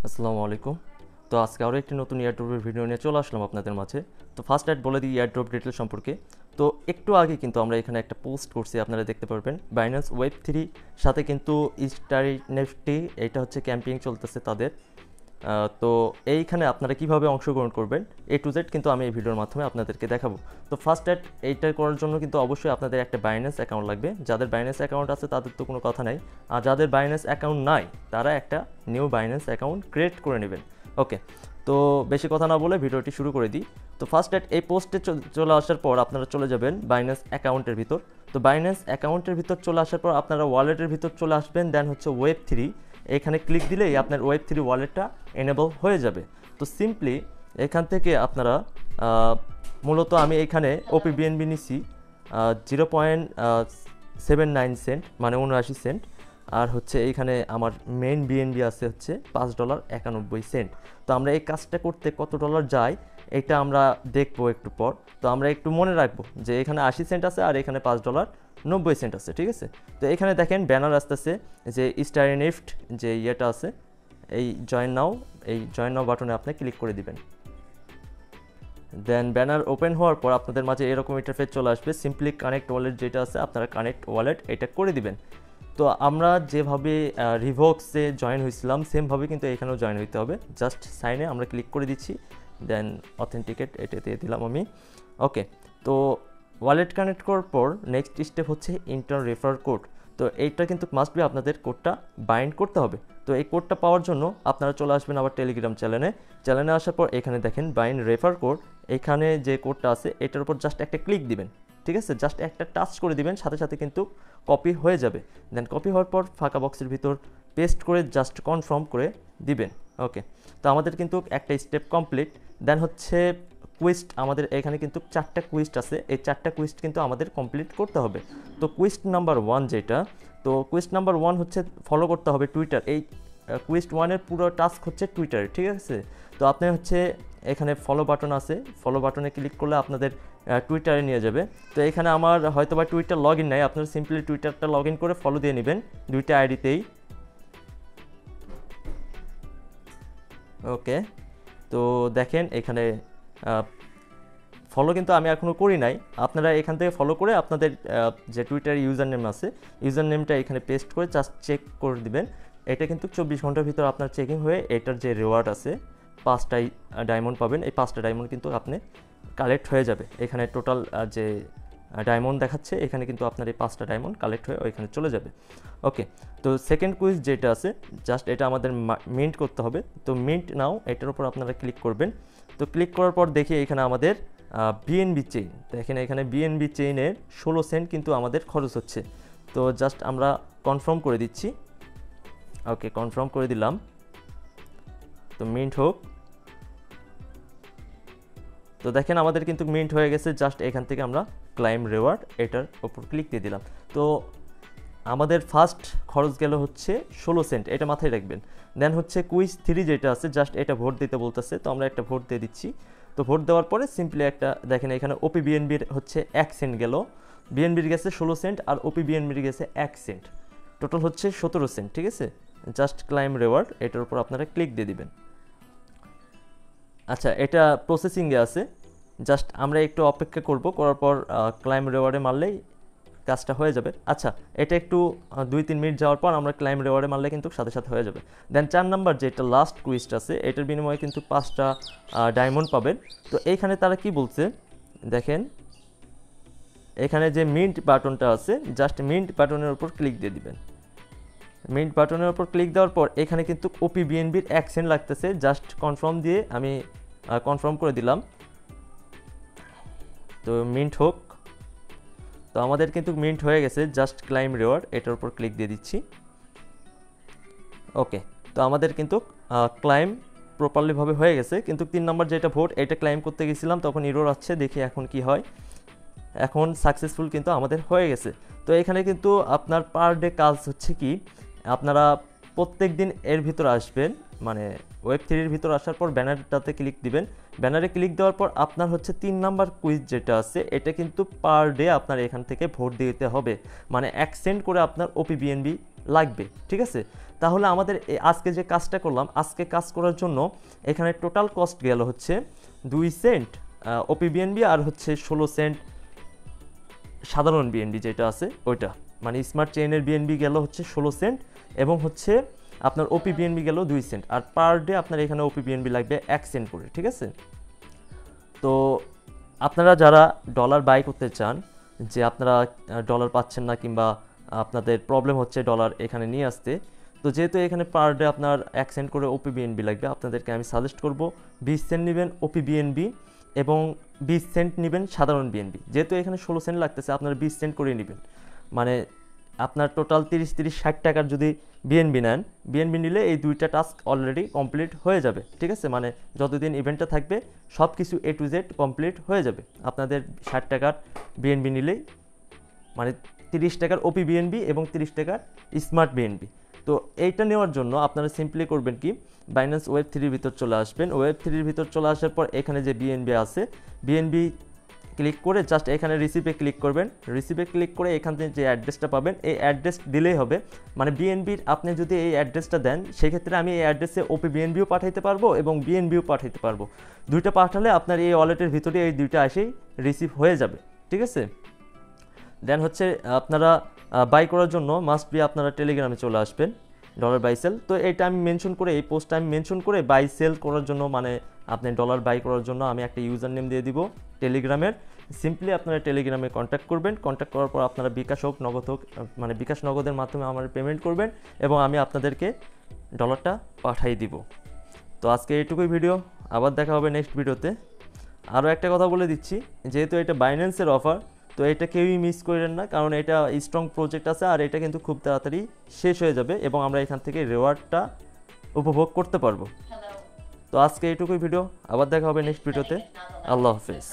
আসসালামু আলাইকুম। তো আজকে আরও একটি নতুন এয়ারড্রপের ভিডিও নিয়ে চলে আসলাম আপনাদের মাঝে। তো ফার্স্ট অ্যাড বলে দিই এয়ারড্রপ ডিটেল সম্পর্কে। তো একটু আগে কিন্তু আমরা এখানে একটা পোস্ট করছি, আপনারা দেখতে পারবেন। বাইন্যান্স ওয়েব 3 সাথে কিন্তু ইস্টারি নেফটি, এটা হচ্ছে ক্যাম্পিং চলতেছে তাদের। তো এইখানে আপনারা কিভাবে অংশগ্রহণ করবেন এ টু জেড কিন্তু আমি এই ভিডিওর মাধ্যমে আপনাদেরকে দেখাবো। তো ফার্স্ট অ্যাড এইটা করার জন্য কিন্তু অবশ্যই আপনাদের একটা বাইন্যান্স অ্যাকাউন্ট লাগবে। যাদের বাইন্যান্স অ্যাকাউন্ট আছে তাদের তো কোনো কথা নাই, আর যাদের বাইন্যান্স অ্যাকাউন্ট নাই তারা একটা নিউ বাইন্যান্স অ্যাকাউন্ট ক্রিয়েট করে নেবেন। ওকে, তো বেশি কথা না বলে ভিডিওটি শুরু করে দিই। তো ফার্স্ট অ্যাড এই পোস্টে চলে আসার পর আপনারা চলে যাবেন বাইন্যান্স অ্যাকাউন্টের ভিতর। তো বাইন্যান্স অ্যাকাউন্টের ভিতর চলে আসার পর আপনারা ওয়ালেটের ভিতর চলে আসবেন, দেন হচ্ছে ওয়েব 3, এখানে ক্লিক দিলেই আপনার ওয়েব 3 ওয়ালেটটা এনেবল হয়ে যাবে। তো সিম্পলি এখান থেকে আপনারা মূলত আমি এখানে ওপি বিএনবি নিছি 0.79 সেন্ট, মানে 79 সেন্ট। আর হচ্ছে এইখানে আমার মেইন বিএনবি আছে হচ্ছে $5.91। তো আমরা এই কাজটা করতে কত ডলার যায় এটা আমরা দেখবো একটু পর। তো আমরা একটু মনে রাখবো যে এখানে 80 সেন্ট আছে আর এখানে $5.90 আছে, ঠিক আছে। তো এখানে দেখেন ব্যানার আসতেছে যে স্টার নিফট যে ইয়েটা আছে, এই জয়েন নাও বাটনে আপনি ক্লিক করে দিবেন। দেন ব্যানার ওপেন হওয়ার পর আপনাদের মাঝে এরকম ইন্টারফেস চলে আসবে। সিম্পলি কানেক্ট ওয়ালেট যেটা আছে আপনারা কানেক্ট ওয়ালেট এটা করে দিবেন। তো আমরা যেভাবে রিভক্সে জয়েন হয়েছিলাম সেমভাবে কিন্তু এখানেও জয়েন হইতে হবে। জাস্ট সাইনে আমরা ক্লিক করে দিচ্ছি, দেন অথেন্টিকেট এটা দিয়ে দিলাম আমি। ওকে, তো ওয়ালেট কানেক্ট করার পর নেক্সট স্টেপ হচ্ছে ইন্টার রেফার কোড। তো এইটা কিন্তু মাস্ট বি আপনাদের কোডটা বাইন্ড করতে হবে। তো এই কোডটা পাওয়ার জন্য আপনারা চলে আসবেন আবার টেলিগ্রাম চ্যানেলে আসার পর এখানে দেখেন বাইন্ড রেফার কোড, এখানে যে কোডটা আছে এটার উপর জাস্ট একটা ক্লিক দিবেন, ঠিক আছে। জাস্ট একটা টাচ করে দিবেন, সাথে সাথে কিন্তু কপি হয়ে যাবে। দেন কপি হওয়ার পর ফাঁকা বক্সের ভিতর পেস্ট করে জাস্ট কনফার্ম করে দিবেন। ওকে, তো আমাদের কিন্তু একটা স্টেপ কমপ্লিট। দেন হচ্ছে কুইস্ট, আমাদের এখানে কিন্তু 4টা কুইস্ট আছে, এই 4টা কুইস্ট কিন্তু আমাদের কমপ্লিট করতে হবে। তো কুইস্ট নাম্বার 1 যেটা, তো কুইস্ট নাম্বার 1 হচ্ছে ফলো করতে হবে টুইটার। এই কুইস্ট 1-এর পুরো টাস্ক হচ্ছে টুইটার, ঠিক আছে। তো আপনি হচ্ছে এখানে ফলো বাটন আছে, ফলো বাটনে ক্লিক করলে আপনাদের টুইটারে নিয়ে যাবে। তো এখানে আমার হয়তো বা টুইটার লগ ইন নাই, আপনারা সিম্পলি টুইটারটা লগ ইন করে ফলো দিয়ে নেবেন দুইটা আইডিতেই। ওকে, তো দেখেন এখানে ফলো কিন্তু আমি এখনও করি নাই। আপনারা এখান থেকে ফলো করে আপনাদের যে টুইটার ইউজার নেম আছে ইউজার নেমটা এখানে পেস্ট করে জাস্ট চেক করে দিবেন। এটা কিন্তু 24 ঘন্টার ভিতর আপনার চেকিং হয়ে এটার যে রিওয়ার্ড আছে 5টা ডায়মন্ড পাবেন। এই 5টা ডায়মন্ড কিন্তু আপনি কালেক্ট হয়ে যাবে। এখানে টোটাল যে ডায়মন্ড দেখাচ্ছে এখানে কিন্তু আপনার এই 5টা ডায়মন্ড কালেক্ট হয়ে ওইখানে চলে যাবে। ওকে, তো সেকেন্ড কুইজ যেটা আছে জাস্ট এটা আমাদের মিন্ট করতে হবে। তো মিন্ট নাও এটার উপর আপনারা ক্লিক করবেন। তো ক্লিক করার পর দেখি এখানে আমাদের বিএনবি চেইন, দেখেন এখানে বিএনবি চেইনের 16 সেন্ট কিন্তু আমাদের খরচ হচ্ছে। তো জাস্ট আমরা কনফার্ম করে দিচ্ছি। ওকে, কনফার্ম করে দিলাম। তো মিন্ট হোক। তো দেখেন আমাদের কিন্তু মিন্ট হয়ে গেছে। জাস্ট এখান থেকে আমরা ক্লাইম রিওয়ার্ড এটার ওপর ক্লিক দিয়ে দিলাম। তো আমাদের ফার্স্ট খরচ গেল হচ্ছে 16 সেন্ট, এটা মাথায় রাখবেন। দেন হচ্ছে কুইজ 3 যেটা আছে জাস্ট এটা ভোট দিতে বলতেছে, তো আমরা একটা ভোট দিয়ে দিচ্ছি। তো ভোট দেওয়ার পরে সিম্পলি একটা দেখেন এখানে ওপি বিএনবির হচ্ছে 1 সেন্ট গেল, বিএনবির গেছে 16 সেন্ট আর ওপি বিএনবির গেছে 1 সেন্ট, টোটাল হচ্ছে 17 সেন্ট, ঠিক আছে। জাস্ট ক্লাইম রিওয়ার্ড এটার উপর আপনারা ক্লিক দিয়ে দিবেন। আচ্ছা, এটা প্রসেসিংয়ে আছে, জাস্ট আমরা একটু অপেক্ষা করব, করার পর ক্লাইম রিওয়ার্ডে মারলেই কাজটা হয়ে যাবে। আচ্ছা, এটা একটু 2-3 মিনিট যাওয়ার পর আমরা ক্লাইম রিওয়ার্ডে মারলে কিন্তু সাথে সাথে হয়ে যাবে। দেন 4 নাম্বার যেটা লাস্ট কুইস্ট আছে এটার বিনিময়ে কিন্তু 5টা ডায়মন্ড পাবেন। তো এইখানে তারা কি বলছে দেখেন, এখানে যে মিন্ট বাটনটা আছে জাস্ট মিন্ট বাটনের উপর ক্লিক দিয়ে দিবেন। মিন্ট বাটনের উপর ক্লিক দেওয়ার পর এখানে কিন্তু ওপি বিএনবির 1 সেন্ট লাগতেছে, জাস্ট কনফার্ম দিয়ে আমি কনফার্ম করে দিলাম। তো মিন্ট হোক। তো আমাদের কিন্তু মিন্ট হয়ে গেছে, জাস্ট ক্লাইম রিওয়ার্ড এটার উপর ক্লিক দিয়ে দিচ্ছি। ওকে, তো আমাদের কিন্তু ক্লাইম প্রপারলিভাবে হয়ে গেছে। কিন্তু 3 নম্বর যেটা ভোট এটা ক্লাইম করতে গেছিলাম তখন এরর আসছে, দেখি এখন কি হয়। এখন সাকসেসফুল কিন্তু আমাদের হয়ে গেছে। তো এখানে কিন্তু আপনার পার ডে কাজ হচ্ছে কি, আপনারা প্রত্যেক দিন এর ভিতর আসবেন, মানে ওয়েব 3-এর ভিতর আসার পর ব্যানারটাতে ক্লিক দিবেন। ব্যানারে ক্লিক দেওয়ার পর আপনার হচ্ছে 3 নাম্বার কুইজ যেটা আছে এটা কিন্তু পার ডে আপনার এখান থেকে ভোট দিতে হবে, মানে 1 সেন্ট করে আপনার ওপি বিএনবি লাগবে, ঠিক আছে। তাহলে আমাদের আজকে যে কাজটা করলাম, আজকে কাজ করার জন্য এখানে টোটাল কস্ট গেল হচ্ছে 2 সেন্ট ওপি বিএনবি আর হচ্ছে 16 সেন্ট সাধারণ বিএনবি যেটা আছে ওইটা, মানে স্মার্ট চেইনের বিএনবি গেল হচ্ছে 16 সেন্ট এবং হচ্ছে আপনার ওপি বিএনবি গেল 2 সেন্ট, আর পার ডে আপনার এখানে ওপি বিএনবি লাগবে 1 সেন্ট করে, ঠিক আছে। তো আপনারা যারা ডলার বাই করতে চান, যে আপনারা ডলার পাচ্ছেন না কিংবা আপনাদের প্রবলেম হচ্ছে ডলার এখানে নিয়ে আসতে, তো যেহেতু এখানে পার ডে আপনার 1 সেন্ট করে ওপি বিএনবি লাগবে, আপনাদেরকে আমি সাজেস্ট করব 20 সেন্ট নেবেন ওপি বিএনবি এবং 20 সেন্ট নেবেন সাধারণ বিএনবি। যেহেতু এখানে 16 সেন্ট লাগতেছে, আপনারা 20 সেন্ট করে নেবেন, মানে আপনার টোটাল 30-60 টাকার যদি বিএনবি নেন, বিএনবি নিলে এই দুইটা টাস্ক অলরেডি কমপ্লিট হয়ে যাবে, ঠিক আছে। মানে যতদিন ইভেন্টটা থাকবে সব কিছু A to Z কমপ্লিট হয়ে যাবে আপনাদের 60 টাকার বিএনবি নিলেই, মানে 30 টাকার ওপি বিএনবি এবং 30 টাকার স্মার্ট বিএনবি। তো এইটা নেওয়ার জন্য আপনারা সিম্পলি করবেন কি, বাইন্যান্স ওয়েব 3 ভিতর চলে আসবেন। ওয়েব 3 ভিতর চলে আসার পর এখানে যে বিএনবি আছে, বিএনবি ক্লিক করে জাস্ট এখানে রিসিভে ক্লিক করবেন। রিসিভে ক্লিক করে এখান থেকে যে অ্যাড্রেসটা পাবেন, এই অ্যাড্রেস দিলেই হবে। মানে বিএনবির আপনি যদি এই অ্যাড্রেসটা দেন, সেক্ষেত্রে আমি এই অ্যাড্রেসে ওপি বিএনবিও পাঠাইতে পারবো এবং বিএনবিও পাঠাইতে পারবো। দুইটা পাঠালে আপনার এই ওয়ালেটের ভিতরে এই দুইটা এসেই রিসিভ হয়ে যাবে, ঠিক আছে। দেন হচ্ছে আপনারা বাই করার জন্য মাস্ট বি আপনারা টেলিগ্রামে চলে আসবেন, ডলার বাই সেল। তো এটা আমি মেনশন করে, এই পোস্টটা আমি মেনশন করে বাই সেল করার জন্য, মানে আপনি ডলার বাই করার জন্য আমি একটা ইউজার নেম দিয়ে দিব টেলিগ্রামের। সিম্পলি আপনারা টেলিগ্রামে কন্ট্যাক্ট করবেন। কন্ট্যাক্ট করার পর আপনারা বিকাশ হোক নগদ হোক, মানে বিকাশ নগদের মাধ্যমে আমার পেমেন্ট করবেন এবং আমি আপনাদেরকে ডলারটা পাঠিয়ে দিব। তো আজকে এইটুকুই ভিডিও, আবার দেখা হবে নেক্সট ভিডিওতে। আরও একটা কথা বলে দিচ্ছি, যেহেতু এটা বাইন্যান্সের অফার, তো এটা কেউই মিস করেন না, কারণ এটা স্ট্রং প্রজেক্ট আছে আর এটা কিন্তু খুব তাড়াতাড়ি শেষ হয়ে যাবে এবং আমরা এখান থেকে রিওয়ার্ডটা উপভোগ করতে পারবো। তো আজকে এইটুকুই ভিডিও, আবার দেখা হবে নেক্সট ভিডিওতে। আল্লাহ হাফেজ।